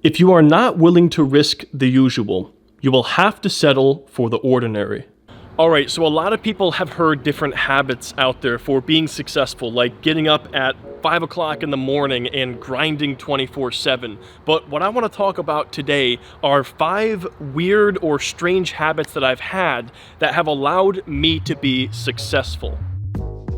If you are not willing to risk the usual, you will have to settle for the ordinary. Alright, so a lot of people have heard different habits out there for being successful, like getting up at 5 o'clock in the morning and grinding 24/7. But what I want to talk about today are 5 weird or strange habits that I've had that have allowed me to be successful.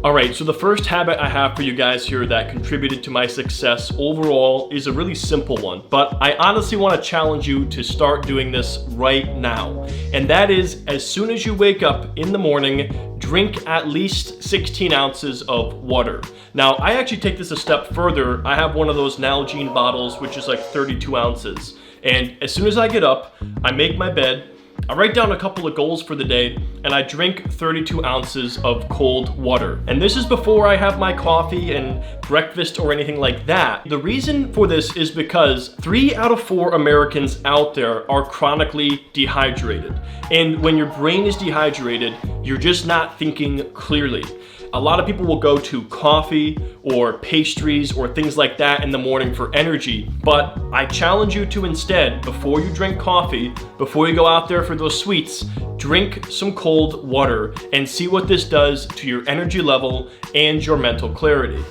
Alright, so the first habit I have for you guys here that contributed to my success overall is a really simple one, but I honestly want to challenge you to start doing this right now. And that is, as soon as you wake up in the morning, drink at least 16 ounces of water. Now, I actually take this a step further. I have one of those Nalgene bottles, which is like 32 ounces. And as soon as I get up, I make my bed, I write down a couple of goals for the day, and I drink 32 ounces of cold water. And this is before I have my coffee and breakfast or anything like that. The reason for this is because 3 out of 4 Americans out there are chronically dehydrated. And when your brain is dehydrated, you're just not thinking clearly. A lot of people will go to coffee or pastries or things like that in the morning for energy, but I challenge you to instead, before you drink coffee, before you go out there for those sweets, drink some cold water and see what this does to your energy level and your mental clarity.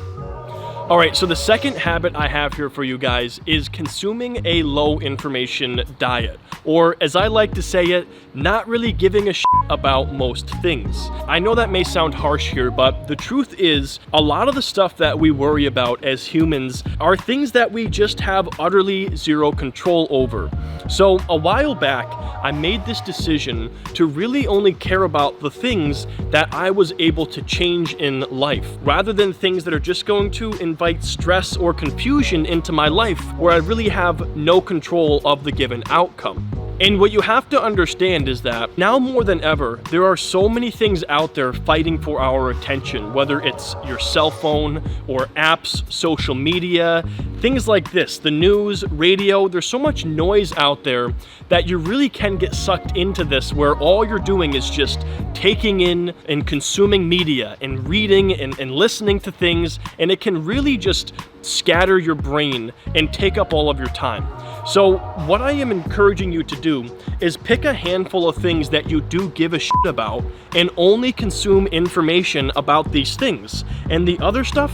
Alright, so the second habit I have here for you guys is consuming a low information diet. Or, as I like to say it, not really giving a shit about most things. I know that may sound harsh here, but the truth is, a lot of the stuff that we worry about as humans are things that we just have utterly zero control over. So, a while back, I made this decision to really only care about the things that I was able to change in life, rather than things that are just going to invite stress or confusion into my life where I really have no control of the given outcome. And what you have to understand is that now more than ever, there are so many things out there fighting for our attention, whether it's your cell phone or apps, social media, things like this, the news, radio. There's so much noise out there that you really can get sucked into this where all you're doing is just taking in and consuming media and reading and listening to things, and it can really just scatter your brain and take up all of your time. So what I am encouraging you to do is pick a handful of things that you do give a shit about and only consume information about these things. And the other stuff,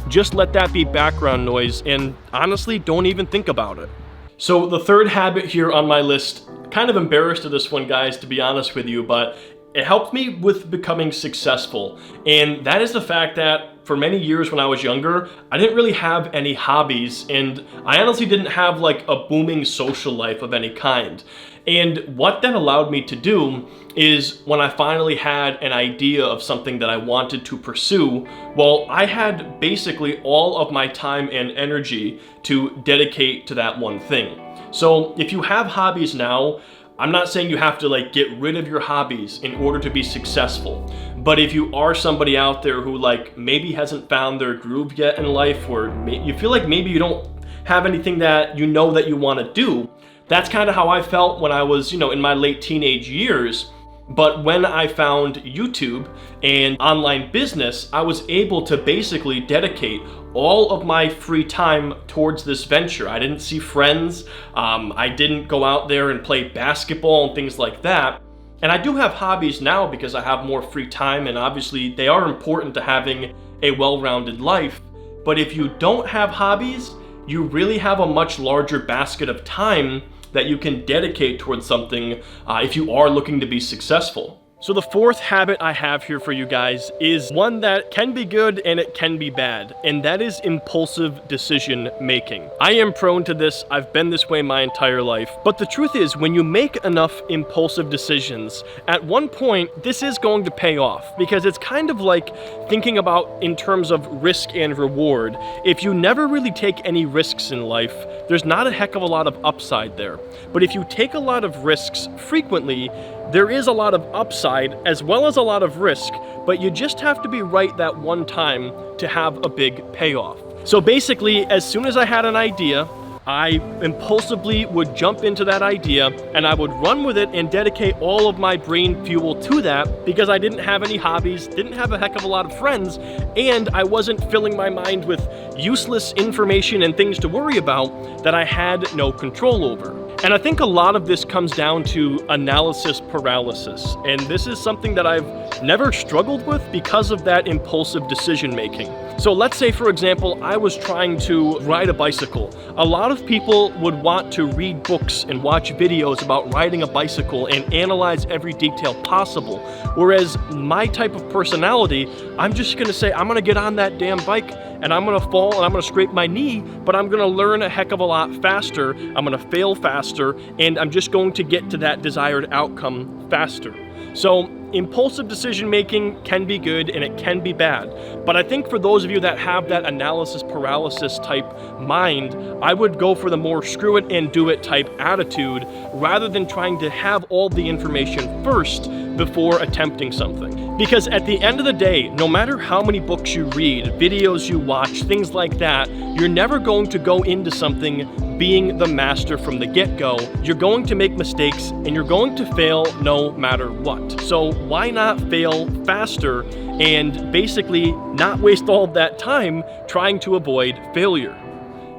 just let that be background noise and honestly don't even think about it. So the third habit here on my list, kind of embarrassed of this one, guys, to be honest with you, but it helped me with becoming successful. And that is the fact that for many years when I was younger, I didn't really have any hobbies, and I honestly didn't have like a booming social life of any kind. And what that allowed me to do is when I finally had an idea of something that I wanted to pursue, well, I had basically all of my time and energy to dedicate to that one thing. So if you have hobbies now, I'm not saying you have to like get rid of your hobbies in order to be successful, but if you are somebody out there who like maybe hasn't found their groove yet in life, or you feel like maybe you don't have anything that you know that you want to do, that's kind of how I felt when I was, in my late teenage years. But when I found YouTube and online business, I was able to basically dedicate all of my free time towards this venture. I didn't see friends. I didn't go out there and play basketball and things like that. And I do have hobbies now because I have more free time, and obviously they are important to having a well-rounded life. But if you don't have hobbies, you really have a much larger basket of time that you can dedicate towards something if you are looking to be successful. So the fourth habit I have here for you guys is one that can be good and it can be bad, and that is impulsive decision making. I am prone to this. I've been this way my entire life. But the truth is, when you make enough impulsive decisions, at one point, this is going to pay off, because it's kind of like thinking about in terms of risk and reward. If you never really take any risks in life, there's not a heck of a lot of upside there. But if you take a lot of risks frequently, there is a lot of upside as well as a lot of risk, but you just have to be right that one time to have a big payoff. So basically, as soon as I had an idea, I impulsively would jump into that idea and I would run with it and dedicate all of my brain fuel to that because I didn't have any hobbies, didn't have a heck of a lot of friends, and I wasn't filling my mind with useless information and things to worry about that I had no control over. And I think a lot of this comes down to analysis paralysis. And this is something that I've never struggled with because of that impulsive decision making. So let's say, for example, I was trying to ride a bicycle. A lot of people would want to read books and watch videos about riding a bicycle and analyze every detail possible. Whereas my type of personality, I'm just gonna say, I'm gonna get on that damn bike and I'm gonna fall and I'm gonna scrape my knee, but I'm gonna learn a heck of a lot faster, I'm gonna fail faster, and I'm just going to get to that desired outcome faster. So impulsive decision making can be good and it can be bad. But I think for those of you that have that analysis paralysis type mind, I would go for the more screw it and do it type attitude rather than trying to have all the information first before attempting something. Because at the end of the day, no matter how many books you read, videos you watch, things like that, you're never going to go into something being the master from the get-go. You're going to make mistakes and you're going to fail no matter what. So why not fail faster and basically not waste all of that time trying to avoid failure?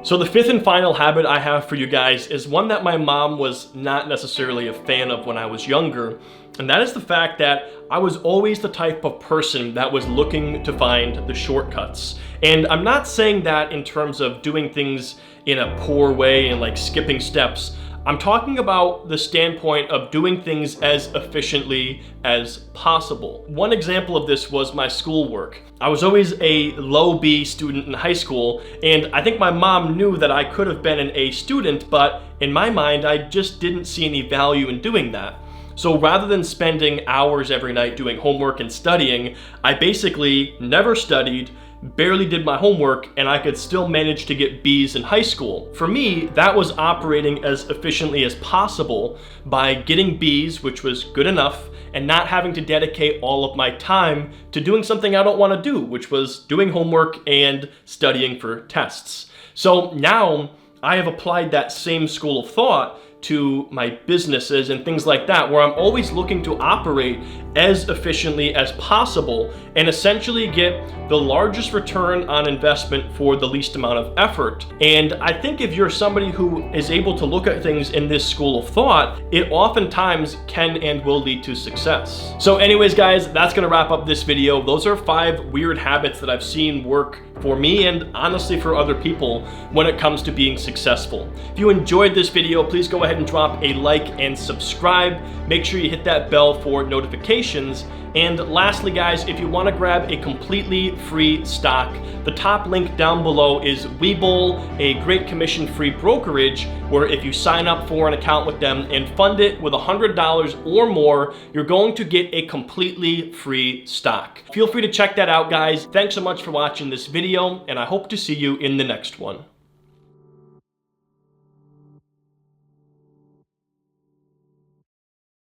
So the fifth and final habit I have for you guys is one that my mom was not necessarily a fan of when I was younger, and that is the fact that I was always the type of person that was looking to find the shortcuts. And I'm not saying that in terms of doing things in a poor way and like skipping steps. I'm talking about the standpoint of doing things as efficiently as possible. One example of this was my schoolwork. I was always a low B student in high school, and I think my mom knew that I could have been an A student, but in my mind, I just didn't see any value in doing that. So rather than spending hours every night doing homework and studying, I basically never studied, barely did my homework, and I could still manage to get B's in high school. For me, that was operating as efficiently as possible by getting B's, which was good enough, and not having to dedicate all of my time to doing something I don't want to do, which was doing homework and studying for tests. So now I have applied that same school of thought to my businesses and things like that, where I'm always looking to operate as efficiently as possible and essentially get the largest return on investment for the least amount of effort. And I think if you're somebody who is able to look at things in this school of thought, it oftentimes can and will lead to success. So anyways, guys, that's gonna wrap up this video. Those are 5 weird habits that I've seen work for me and honestly for other people when it comes to being successful. If you enjoyed this video, please go ahead and drop a like and subscribe. Make sure you hit that bell for notifications. And lastly, guys, if you want to grab a completely free stock, the top link down below is Webull, a great commission-free brokerage where if you sign up for an account with them and fund it with $100 or more, you're going to get a completely free stock. Feel free to check that out, guys. Thanks so much for watching this video, and I hope to see you in the next one.